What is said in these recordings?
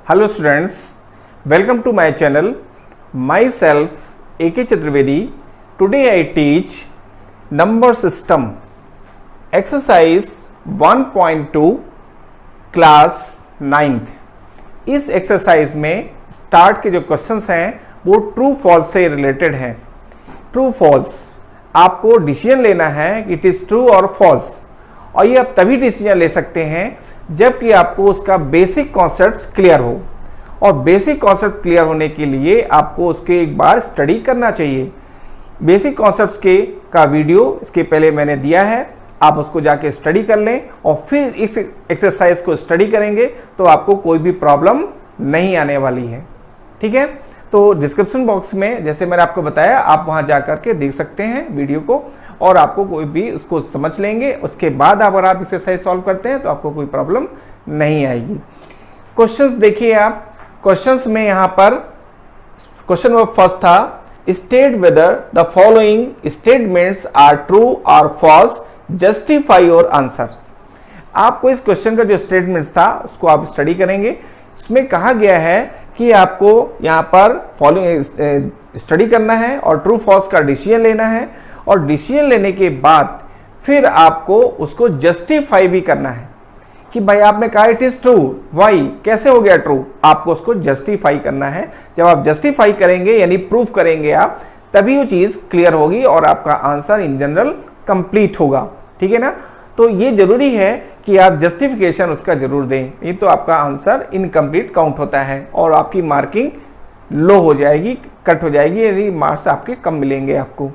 Hello students, welcome to my channel. Myself A.K. Chaturvedi. Today I teach number system exercise 1.2 class 9th. इस exercise में start के जो questions हैं वो true false से related हैं. ट्रू फॉल्स आपको डिसीजन लेना है कि इट इज ट्रू और फॉल्स, और ये आप तभी डिसीजन ले सकते हैं जबकि आपको उसका बेसिक कॉन्सेप्ट क्लियर हो. और बेसिक कॉन्सेप्ट क्लियर होने के लिए आपको उसके एक बार स्टडी करना चाहिए. बेसिक कॉन्सेप्ट्स के का वीडियो इसके पहले मैंने दिया है, आप उसको जाके स्टडी कर लें और फिर इस एक्सरसाइज को स्टडी करेंगे तो आपको कोई भी प्रॉब्लम नहीं आने वाली है. ठीक है, तो डिस्क्रिप्शन बॉक्स में जैसे मैंने आपको बताया आप वहां जाकर के देख सकते हैं वीडियो को, और आपको कोई भी उसको समझ लेंगे. उसके बाद अगर आप एक्सरसाइज सॉल्व करते हैं तो आपको कोई प्रॉब्लम नहीं आएगी. क्वेश्चंस देखिए आप. क्वेश्चंस में यहां पर क्वेश्चन नंबर फर्स्ट था, state whether the following statements are true और फॉल्स, जस्टिफाई योर आंसर. आपको इस क्वेश्चन का जो स्टेटमेंट्स था उसको आप स्टडी करेंगे. इसमें कहा गया है कि आपको यहां पर फॉलोइंग स्टडी करना है और ट्रू फॉल्स का डिसीजन लेना है, और डिसीजन लेने के बाद फिर आपको उसको जस्टिफाई भी करना है कि भाई आपने कहा इट इज ट्रू, वाई, कैसे हो गया ट्रू. आपको उसको जस्टिफाई करना है. जब आप जस्टिफाई करेंगे यानी प्रूफ करेंगे आप, तभी वो चीज क्लियर होगी और आपका आंसर इन जनरल कंप्लीट होगा. ठीक है ना, तो ये जरूरी है कि आप जस्टिफिकेशन उसका जरूर दें, नहीं तो आपका आंसर इनकम्प्लीट काउंट होता है और आपकी मार्किंग लो हो जाएगी, कट हो जाएगी, यानी मार्क्स आपके कम मिलेंगे आपको.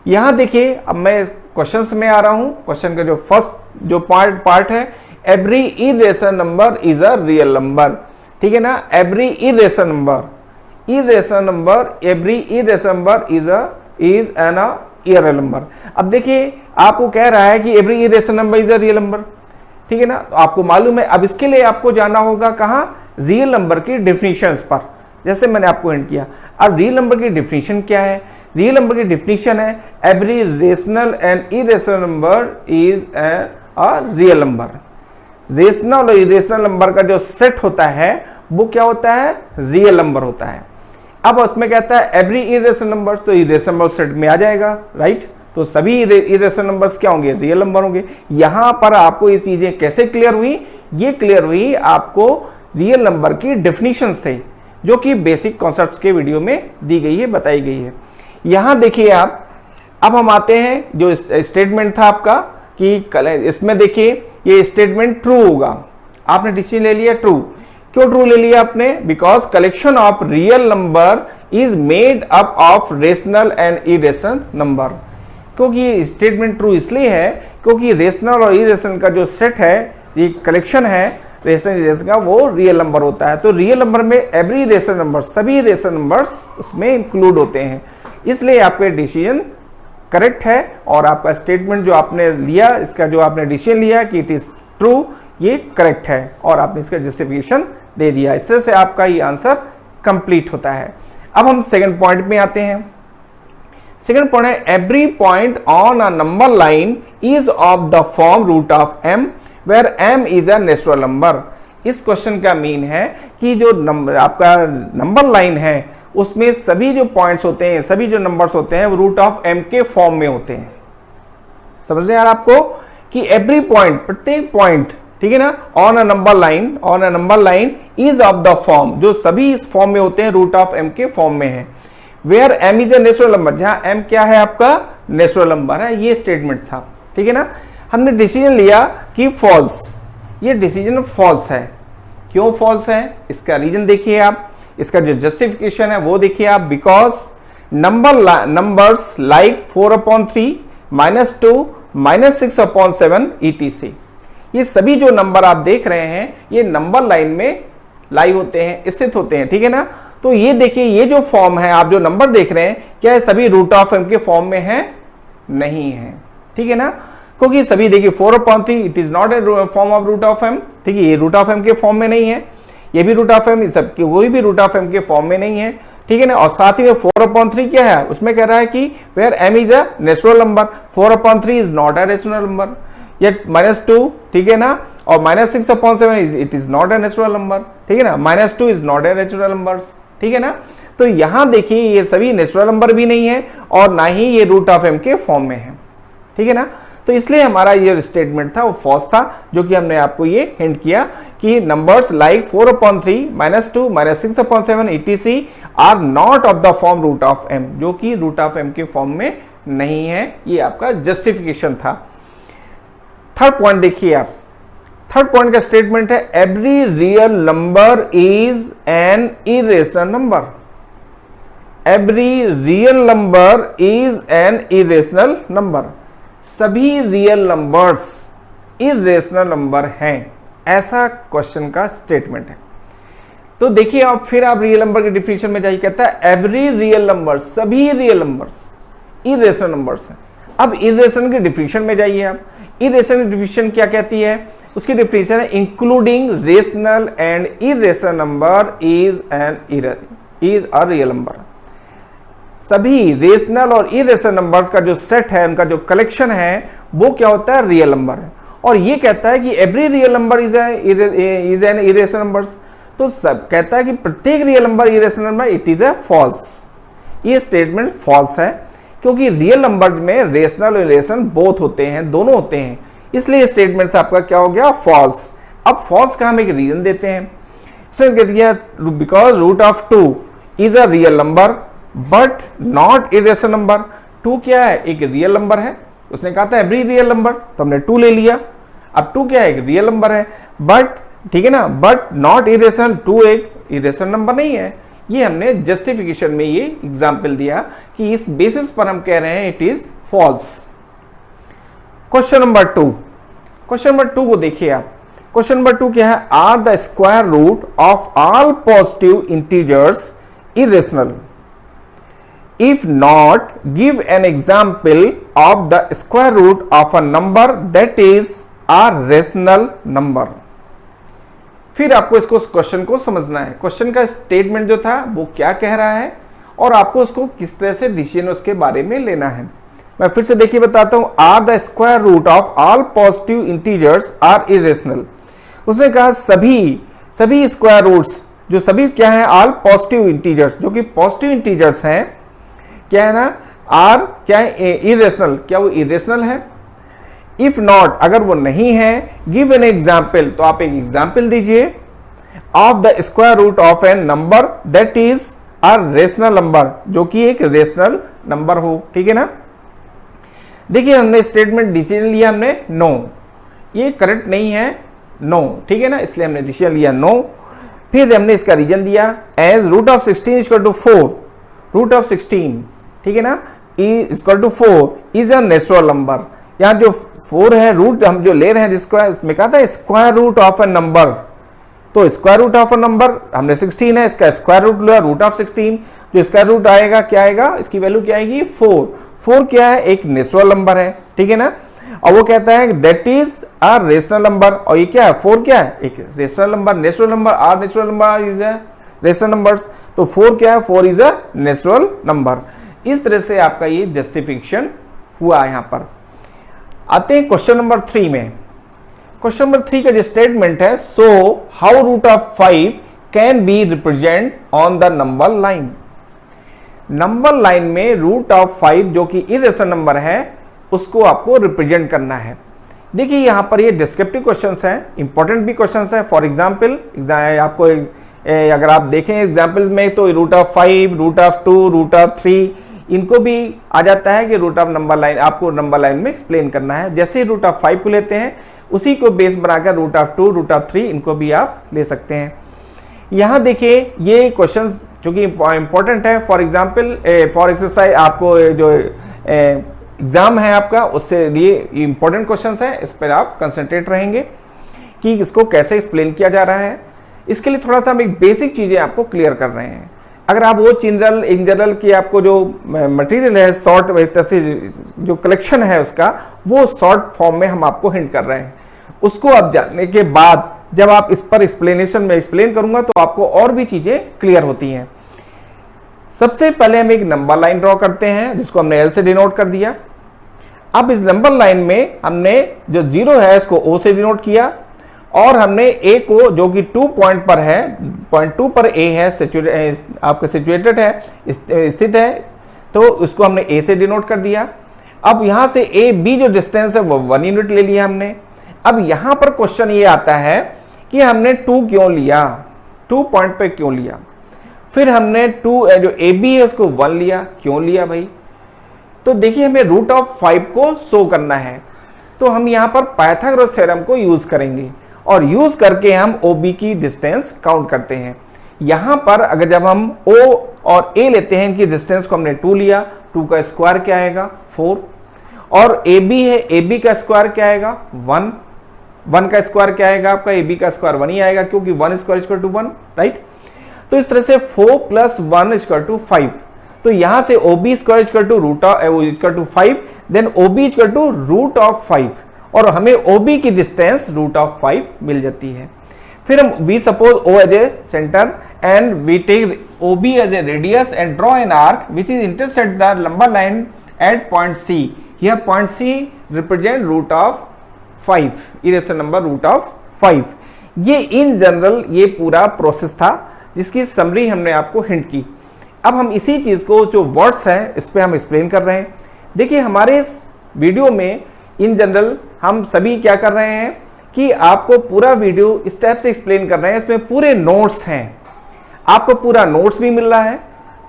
यहां देखिए, अब मैं क्वेश्चंस में आ रहा हूं. क्वेश्चन का जो फर्स्ट जो पार्ट है, every irrational number is a real number. ठीक है ना, every irrational number every irrational number is N real number. अब देखिए आपको कह रहा है कि every irrational number is a real number. ठीक है ना, तो आपको मालूम है. अब इसके लिए आपको जाना होगा कहां, रियल नंबर की डेफिनेशंस पर, जैसे मैंने आपको हिंट किया. अब रियल नंबर की डेफिनेशन क्या है? रियल नंबर की डेफिनेशन है every rational and irrational number is a real number. Rational और इरेशनल नंबर का जो सेट होता है वो क्या होता है, रियल नंबर होता है. अब उसमें कहता है एवरी इरेशनल नंबर, तो इरेशनल नंबर सेट में आ जाएगा, राइट. तो सभी इरेशनल नंबर्स क्या होंगे, रियल नंबर होंगे. यहां पर आपको ये चीजें कैसे क्लियर हुई, ये क्लियर हुई आपको रियल नंबर की डेफिनेशन से, जो कि बेसिक कॉन्सेप्ट्स के वीडियो में दी गई है, बताई गई है. यहां देखिए आप, अब हम आते हैं जो स्टेटमेंट था आपका कि इसमें देखिए ये स्टेटमेंट ट्रू होगा. आपने डिसीजन ले लिया ट्रू. क्यों ट्रू ले लिया आपने? Because collection of real number is made up of rational and irrational number. क्योंकि ये स्टेटमेंट ट्रू इसलिए है क्योंकि रेशनल और इरेशनल का जो सेट है, ये कलेक्शन है रेशनल इरेशनल का, वो रियल नंबर होता है. तो रियल नंबर में एवरी रेशनल नंबर, सभी रेशनल नंबर्स उसमें इंक्लूड होते हैं. इसलिए आपका डिसीजन करेक्ट है और आपका स्टेटमेंट जो आपने लिया, इसका जो आपने डिसीजन लिया कि इट इज ट्रू, ये करेक्ट है और आपने इसका जस्टिफिकेशन दे दिया. इस तरह से आपका ये आंसर कंप्लीट होता है. अब हम सेकंड पॉइंट में आते हैं. सेकंड पॉइंट है every point on a number line is of the form root of m where m is a natural number. इस क्वेश्चन का मीन है कि जो नंबर आपका नंबर लाइन है उसमें सभी जो पॉइंट्स होते हैं, सभी जो नंबर्स होते हैं वो रूट ऑफ m के फॉर्म में होते हैं. समझ रहे हैं यार आपको कि एवरी पॉइंट, प्रत्येक पॉइंट, ठीक है ना, on a number line is of the form, जो सभी इस फॉर्म में होते हैं रूट ऑफ m के फॉर्म में है. Where m is a natural number, जहां m क्या है आपका नेचुरल नंबर है. ये स्टेटमेंट था. ठीक है ना, हमने डिसीजन लिया कि फॉल्स. ये डिसीजन फॉल्स है. क्यों फॉल्स है, इसका रीजन देखिए आप. इसका जो जस्टिफिकेशन है वो देखिए आप. Because numbers like 4/3 -2 -6/7 etc. ये सभी जो नंबर आप देख रहे हैं ये नंबर लाइन में लाई होते हैं, स्थित होते हैं. ठीक है ना, तो ये देखिए ये जो फॉर्म है, आप जो नंबर देख रहे हैं, क्या है सभी रूट ऑफ m के फॉर्म में है? नहीं है. ठीक है ना, क्योंकि सभी देखिए 4/3 it is not a form of root of m. ठीक है, ये रूट ऑफ m के फॉर्म में नहीं है, ये भी रूट ऑफ m, सबके वही भी रूट ऑफ m के फॉर्म में नहीं है. ठीक है ना, और साथ ही में 4/3 क्या है, उसमें कह रहा है कि where m is a natural number, 4/3 is not a rational number. ये -2, ठीक है ना, और -6/7 it is not a natural number, ठीक है ना, -2 is not a natural number, ठीक है ना। तो यहां देखिए ये सभी नेचुरल नंबर भी नहीं है और ना ही ये √m के फॉर्म में है, ठीक है ना। तो इसलिए हमारा ये स्टेटमेंट था वो फॉल्स था, जो कि हमने आपको ये हिंट किया कि numbers like 4/3, -2, -6/7 etc are not of the form √m, जो कि √m के फॉर्म में नहीं है। ये आपका जस्टिफिकेशन था। थर्ड पॉइंट देखिए आप, थर्ड पॉइंट का स्टेटमेंट है every real number is an irrational number. Every real number is an irrational number. सभी रियल नंबर्स इरेशनल नंबर हैं, ऐसा क्वेश्चन का स्टेटमेंट है। तो देखिए आप फिर आप रियल नंबर के डिफिनेशन में जाइए, कहता है एवरी रियल नंबर, सभी रियल नंबर्स इरेशनल नंबर्स हैं। अब इरेशनल के डिफिनेशन में जाइए आप, इरेशनल डिफिनेशन क्या कहती है, उसकी डिफिनेशन है including rational and irrational number is a real number. सभी रेशनल और इरेशनल नंबर्स का जो सेट है, उनका जो कलेक्शन है, वो क्या होता है, रियल नंबर है। और ये कहता है कि every real number is an irrational numbers. तो सब कहता है कि प्रत्येक real number irrational number, it is a false. ये स्टेटमेंट फॉल्स है, क्योंकि रियल नंबर में रेशनल और इरेशनल बोथ होते हैं, दोनों होते हैं, इसलिए स्टेटमेंट से आपका क्या हो गया, फॉल्स। अब फॉल्स का हम एक रीजन देते हैं, कह दिया because √2 is a real number but not irrational number. 2 क्या है, एक रियल नंबर है, उसने कहा था एवरी रियल नंबर, तो हमने 2 ले लिया। अब 2 क्या है, एक रियल नंबर है बट, ठीक है ना, बट नॉट इरेशनल, 2 एक इरेशनल नंबर नहीं है। ये हमने जस्टिफिकेशन में ये एग्जाम्पल दिया कि इस बेसिस पर हम कह रहे हैं it is false. Question number 2, question number 2 को देखिए आप। क्वेश्चन नंबर 2 क्या है, are the square root of all positive integers irrational? If not, give an example of the square root of a number that is a rational number. फिर आपको इसको question को समझना है, क्वेश्चन का स्टेटमेंट जो था वो क्या कह रहा है और आपको उसको किस तरह से डिसीजन उसके बारे में लेना है। मैं फिर से देखिए बताता हूं, are the square root of all positive integers are irrational. उसने कहा सभी स्क्वायर रूट्स, जो सभी क्या है, ऑल पॉजिटिव इंटीजर्स, जो कि पॉजिटिव इंटीजर्स हैं, क्या है ना, आर क्या है, इरेशनल। क्या वो इरेशनल है? इफ नॉट, अगर वो नहीं है, गिव एन एग्जाम्पल, तो आप एक एग्जाम्पल दीजिए of the square root of an number that is a rational number, जो कि एक रेशनल नंबर हो, ठीक है ना। देखिए हमने स्टेटमेंट डिसीजन लिया, हमने नो, ये करेक्ट नहीं है, नो, ठीक है ना, इसलिए हमने डिसीजन लिया नो। फिर हमने इसका रीजन दिया, एज √16 = 4, √16, ठीक है ना, = 4 इज अ नेचुरल नंबर। यहां जो 4 है, रूट हम जो ले रहे हैं जिसको, इसमें कहा था square root of a number, तो square root of a number हमने 16 है, इसका स्क्वायर रूट लिया √16, जो स्क्वायर रूट आएगा क्या आएगा, इसकी वैल्यू क्या आएगी, 4 क्या है, एक नेचुरल नंबर है, ठीक है ना। और वो कहता है that is a rational number, और ये क्या है, 4 क्या है, एक rational number, natural number, are natural number is a rational numbers, तो 4 क्या है, 4 इज अ नेचुरल नंबर। इस तरह से आपका ये जस्टिफिकेशन हुआ। यहां पर आते हैं क्वेश्चन नंबर 3 में। क्वेश्चन नंबर 3 का जो स्टेटमेंट है, so how √5 can be represent on the number line. Number line में √5 जो कि इरेशनल नंबर है, उसको आपको रिप्रेजेंट करना है। देखिए यहां पर ये डिस्क्रिप्टिव क्वेश्चंस हैं, इंपॉर्टेंट भी क्वेश्चंस हैं। फॉर एग्जांपल आपको अगर आप देखें एग्जांपल में, तो √5, √2, √3 इनको भी आ जाता है कि रूट ऑफ नंबर लाइन, आपको नंबर लाइन में एक्सप्लेन करना है। जैसे ही √5 को लेते हैं, उसी को बेस बनाकर √2, √3 इनको भी आप ले सकते हैं। यहां देखिए ये क्वेश्चन क्योंकि इंपॉर्टेंट है, फॉर एग्जांपल फॉर एक्सरसाइज, आपको जो एग्जाम है आपका, उससे लिए इंपॉर्टेंट क्वेश्चंस है, इस पर आप कंसंट्रेट रहेंगे कि इसको कैसे एक्सप्लेन किया जा रहा है। इसके लिए थोड़ा सा हम एक बेसिक चीजें आपको क्लियर कर रहे हैं। अगर आप वो इन जनरल की आपको जो मटेरियल है, शॉर्ट जो कलेक्शन है उसका, वो शॉर्ट फॉर्म में हम आपको हिंट कर रहे हैं। उसको आप जानने के बाद जब आप इस पर एक्सप्लेनेशन में एक्सप्लेन करूंगा, तो आपको और भी चीजें क्लियर होती हैं। सबसे पहले हम एक नंबर लाइन ड्रॉ करते हैं, जिसको हमने एल से डिनोट कर दिया। अब इस नंबर लाइन में हमने जो 0 है इसको O से डिनोट किया और हमने A को जो कि 2 पॉइंट पर है, पॉइंट 2 पर A है आपका सिचुएटेड है, स्थित है, तो उसको हमने A से डिनोट कर दिया। अब यहां से A B जो डिस्टेंस है वो 1 यूनिट ले लिया हमने। अब यहां पर क्वेश्चन ये आता है कि हमने 2 क्यों लिया, 2 पॉइंट पे क्यों लिया। फिर हमने 2 जो AB है उसको 1 लिया, क्यों लिया भाई। तो देखिए हमें रूट ऑफ 5 को शो करना है, तो हम यहां पर पाइथागोरस थ्योरम को यूज करेंगे और यूज करके हम OB की डिस्टेंस काउंट करते हैं। यहां पर अगर जब हम O और A लेते हैं, इनकी डिस्टेंस को हमने 2 लिया, 2 का स्क्वायर क्या आएगा 4, और AB है, AB का स्क्वायर क्या आएगा 1, 1 का स्क्वायर क्या आएगा आपका, AB का स्क्वायर 1 ही आएगा क्योंकि 1 स्क्वायर इक्वल टू 1, राइट। तो इस तरह से 4 प्लस 1 इक्वल टू 5। तो यहां से OB square equal to root equal to 5, then OB equal to root of 5 और हमें OB की डिस्टेंस रूट ऑफ 5 मिल जाती है। फिर हम we suppose O as a centre and we take OB as a radius and draw an arc which is intersect the लंबा line at point C। यह point C represent root of 5, irrational number root of 5। ये in general ये पूरा process था जिसकी summary हमने आपको hint की। अब हम इसी चीज को जो वर्ड्स हैं इस पे हम एक्सप्लेन कर रहे हैं। देखिए हमारे इस वीडियो में इन जनरल हम सभी क्या कर रहे हैं कि आपको पूरा वीडियो इस टाइप से एक्सप्लेन कर रहे हैं, इसमें पूरे नोट्स हैं, आपको पूरा नोट्स भी मिल रहा है,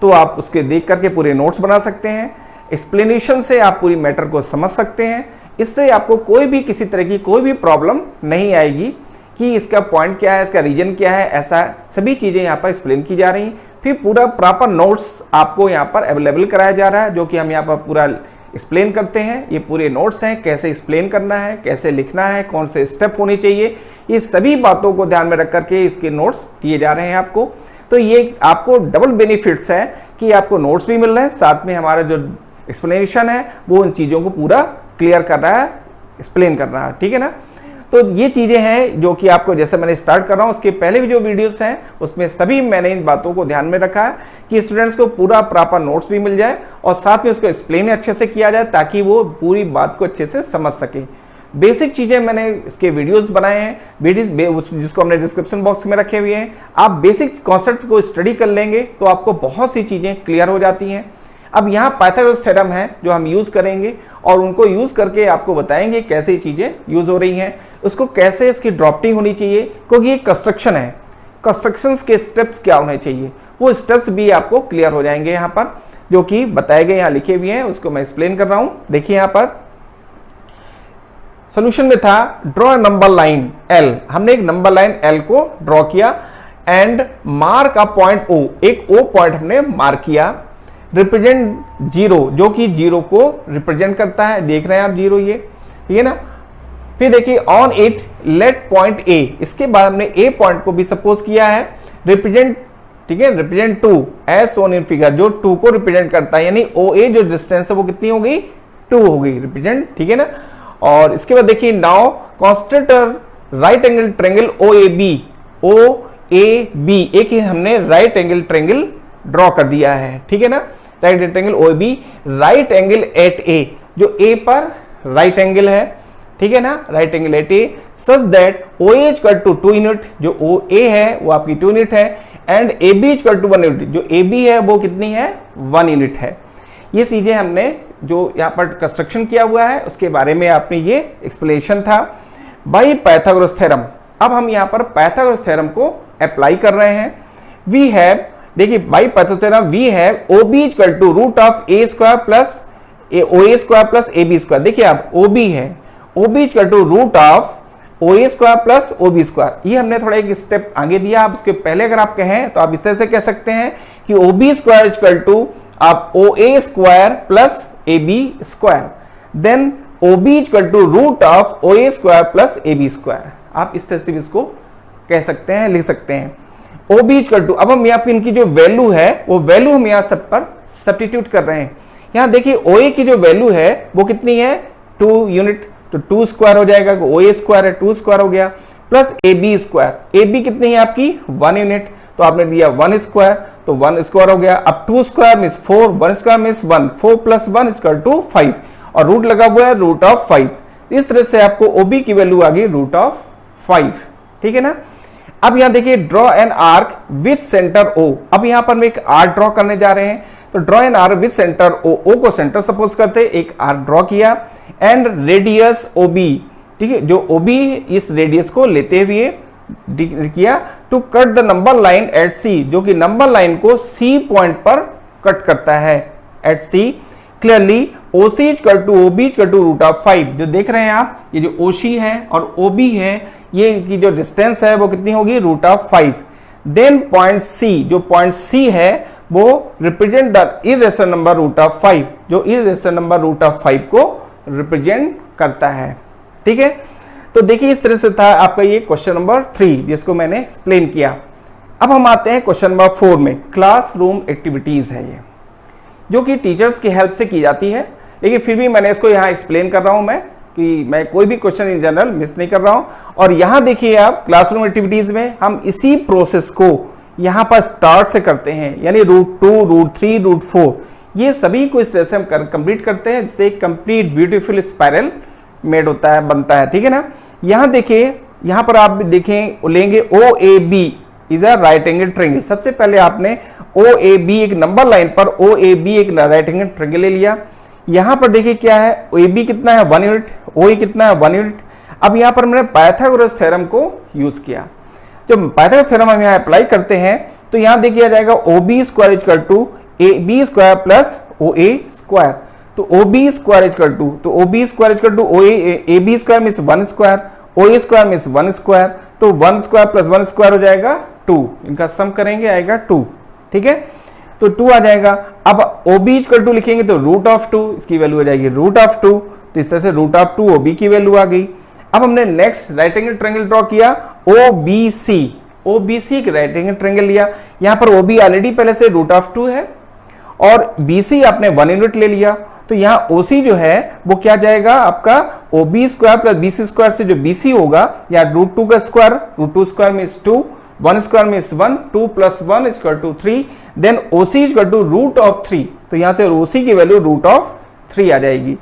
तो आप उसके देख करके पूरे नोट्स बना सकते हैं। एक्सप्लेनेशन से आप पूरी मैटर को समझ सकते हैं। इससे आपको कोई भी किसी तरह की कोई भी प्रॉब्लम नहीं आएगी कि इसका पॉइंट क्या है, इसका रीजन क्या है, ऐसा सभी चीजें यहाँ पर एक्सप्लेन की जा रही हैं। फिर पूरा प्रॉपर नोट्स आपको यहाँ पर अवेलेबल कराया जा रहा है, जो कि हम यहाँ पर पूरा एक्सप्लेन करते हैं। ये पूरे नोट्स हैं, कैसे एक्सप्लेन करना है, कैसे लिखना है, कौन से स्टेप होने चाहिए, ये सभी बातों को ध्यान में रख करके इसके नोट्स दिए जा रहे हैं आपको। तो ये आपको डबल बेनिफिट्स है कि आपको नोट्स भी मिल रहे हैं, साथ में हमारा जो एक्सप्लेनेशन है वो उन चीज़ों को पूरा क्लियर कर रहा है, एक्सप्लेन कर रहा है, ठीक है ना। तो ये चीज़ें हैं जो कि आपको, जैसे मैंने स्टार्ट कर रहा हूँ उसके पहले भी जो वीडियोस हैं उसमें सभी मैंने इन बातों को ध्यान में रखा है कि स्टूडेंट्स को पूरा प्रॉपर नोट्स भी मिल जाए और साथ में उसको एक्सप्लेन अच्छे से किया जाए ताकि वो पूरी बात को अच्छे से समझ सके। बेसिक चीज़ें मैंने इसके वीडियोस बनाए हैं, वीडियोस जिसको हमने डिस्क्रिप्शन बॉक्स में रखे हुए हैं। आप बेसिक कॉन्सेप्ट को स्टडी कर लेंगे तो आपको बहुत सी चीज़ें क्लियर हो जाती हैं। अब यहाँ पाइथागोरस थ्योरम है जो हम यूज़ करेंगे और उनको यूज़ करके आपको बताएंगे कैसे चीज़ें यूज़ हो रही हैं, उसको कैसे इसकी ड्रॉपिंग होनी चाहिए, क्योंकि ये कंस्ट्रक्शन है, कंस्ट्रक्शंस के स्टेप्स क्या होने चाहिए वो स्टेप्स भी आपको क्लियर हो जाएंगे यहाँ पर, जो कि बताए गए यहाँ लिखे हुए हैं, उसको मैं एक्सप्लेन कर रहा हूँ। देखिए यहाँ पर सोल्यूशन में था ड्रॉ नंबर लाइन L, हमने एक नंबर लाइन L को ड्रॉ किया and mark a point O, एक O पॉइंट हमने मार्क किया, रिप्रेजेंट 0 जो कि 0 को रिप्रेजेंट करता है, देख रहे हैं आप 0 ये, ठीक है ना। फिर देखिए on it let point A, इसके बाद हमने A पॉइंट को भी सपोज किया है रिप्रेजेंट, ठीक है, represent 2 as shown in figure, जो 2 को रिप्रेजेंट करता है, यानी OA जो डिस्टेंस है वो कितनी हो गई 2 हो गई रिप्रेजेंट, ठीक है ना। और इसके बाद देखिए now construct right angle triangle OAB, एक ही हमने राइट एंगल ट्रायंगल ड्रॉ कर दिया है, ठीक है ना। Right triangle OAB, right angle at A, जो A पर राइट एंगल है, ठीक है ना, right angle at A, such that OA equal to 2 unit, जो OA है वो आपकी 2 यूनिट है, and AB equal to 1 unit, जो AB है वो कितनी है 1 यूनिट है। ये चीजें हमने जो यहाँ पर कंस्ट्रक्शन किया हुआ है उसके बारे में आपने ये एक्सप्लेनेशन था बाय पाइथागोरस थ्योरम। अब हम यहाँ पर पाइथागोरस थ्योरम को अप्लाई कर रहे हैं। वी हैव, देखिए by Pythagoras theorem we have OB equal to root of A square plus OA square plus AB square. देखिए आप OB है, OB equal to root of OA square plus OB square, ये हमने थोड़ा एक step आगे दिया। आप उसके पहले अगर आप कहें तो आप इस तरह से कह सकते हैं कि OB स्क्वायर इक्वल टू आप OA square plus AB square, then OB equal to root of OA square plus AB square. आप इस तरह से भी इसको कह सकते हैं, लिख सकते हैं। OB इक्वल टू, अब हम यहाँ पे इनकी जो वैल्यू है वो वैल्यू हम यहाँ सब पर सब्स्टिट्यूट कर रहे हैं। यहाँ देखिए OA की जो वैल्यू है वो कितनी है 2 यूनिट, तो 2 स्क्वायर हो जाएगा, OA स्क्वायर है 2 स्क्वायर हो गया, प्लस AB स्क्वायर, AB कितनी है आपकी 1 यूनिट, तो आपने दिया 1 स्क्वायर, तो 1 स्क्वायर हो गया। अब 2 square means 4, 1 square means 1, 4 plus 1 equal to 5, और रूट लगा हुआ है रूट ऑफ 5। इस तरह से आपको OB की वैल्यू आ गई रूट ऑफ 5, ठीक है ना। अब यहां देखिए draw an arc with centre O। अब यहां पर हम एक आर्क ड्रॉ करने जा रहे हैं, तो draw an arc with centre O को सेंटर सपोज करते, एक आर्क ड्रॉ किया एंड रेडियस OB, ठीक है, जो OB इस रेडियस को लेते हुए किया to cut the number line at C, जो कि नंबर लाइन को C पॉइंट पर कट करता है at C। Clearly OC equal to OB equal to root of 5। जो देख रहे हैं आप, ये जो OC है और OB है, ये की जो डिस्टेंस है वो कितनी होगी root of 5। Then point C, जो पॉइंट C है वो represent the irrational number root of 5, जो इरेशनल नंबर रूट ऑफ 5 को रिप्रेजेंट करता है, ठीक है। तो देखिए इस तरह से था आपका ये क्वेश्चन नंबर 3 जिसको मैंने एक्सप्लेन किया। अब हम आते हैं क्वेश्चन नंबर 4 में। क्लासरूम एक्टिविटीज है ये, जो कि टीचर्स की हेल्प से की जाती है, लेकिन फिर भी मैंने इसको यहाँ एक्सप्लेन कर रहा हूं मैं, कि मैं कोई भी क्वेश्चन इन जनरल मिस नहीं कर रहा हूं। और यहां देखिए आप क्लासरूम एक्टिविटीज में हम इसी प्रोसेस को यहां पर स्टार्ट से करते हैं, यानी रूट 2, रूट 3, रूट 4, ये सभी को इस तरह से हम कंप्लीट करते हैं, जिससे एक कंप्लीट ब्यूटीफुल स्पाइरल मेड होता है, बनता है, ठीक है ना। यहां देखिए, यहां पर आप देखें लेंगे OAB is a right angle triangle. सबसे पहले आपने OAB एक नंबर लाइन पर OAB एक राइट एंगल ट्रायंगल ले लिया। यहां पर देखिए क्या है, AB कितना है 1 यूनिट, OE कितना है 1 यूनिट। अब यहां पर मैंने पाइथागोरस थ्योरम को यूज किया। जब पाइथागोरस थ्योरम हम यहां अप्लाई करते हैं तो यहां देखिए आ जाएगा OB square equal to AB square plus OA square. तो OB स्क्वायर इक्वल टू, तो OB square equal to AB square means 1 square, OA square means 1 square, तो 1 स्क्वायर प्लस 1 स्क्वायर हो जाएगा 2, इनका सम करेंगे आएगा 2, ठीक है, तो 2 आ जाएगा। अब OB इक्वल टू लिखेंगे तो रूट ऑफ 2, इसकी वैल्यू हो जाएगी रूट ऑफ 2, तो इस तरह से रूट ऑफ 2 OB की वैल्यू आ गई। अब हमने next right angle triangle draw किया OBC एक राइट एंगल ट्रायंगल लिया। यहां पर OB ऑलरेडी पहले से रूट ऑफ 2 है और BC आपने 1 यूनिट ले लिया, तो यहाँ OC जो है वो क्या जाएगा आपका OB square plus BC square से जो BC होगा, या रूट 2 का square, root 2 square means 2, 1 square means 1, 2 plus 1 equal to 3, then OC equal to root of 3, तो यहाँ से OC की वैल्यू रूट ऑफ 3 आ जाएगी।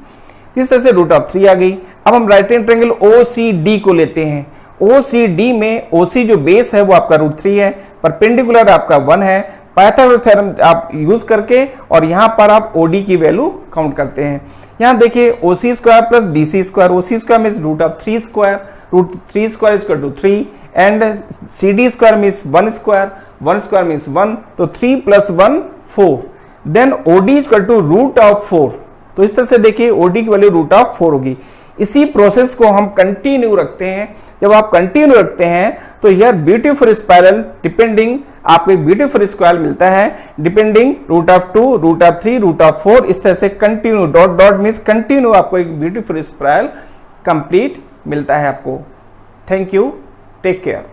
इस तरह से रूट ऑफ 3 आ गई। अब हम राइट एंगल ट्रायंगल OCD को लेते हैं। OCD में OC जो बेस है वो आपका रूट 3 है, परपेंडिकुलर आपका 1 है। पाइथागोरस थ्योरम आप यूज करके और यहां पर आप OD की वैल्यू काउंट करते हैं। यहां देखिए OC square plus BC square, OC square means root of 3 square, root 3 square equal to 3 and CD square means 1 square, 1 square means 1, तो 3 plus 1 4, then OD equal to root of 4, तो इस तरह से देखिए OD की वैल्यू रूट ऑफ 4 होगी। इसी process को हम कंटिन्यू रखते हैं। जब आप कंटिन्यू रखते हैं तो यह ब्यूटीफुल स्पाइरल डिपेंडिंग आपको एक ब्यूटीफुल स्क्वायर मिलता है, depending root of 2, root of 3, root of 4, इस तरह से continue dot dot means continue आपको एक ब्यूटीफुल स्पाइरल कंप्लीट मिलता है आपको। Thank you, take care.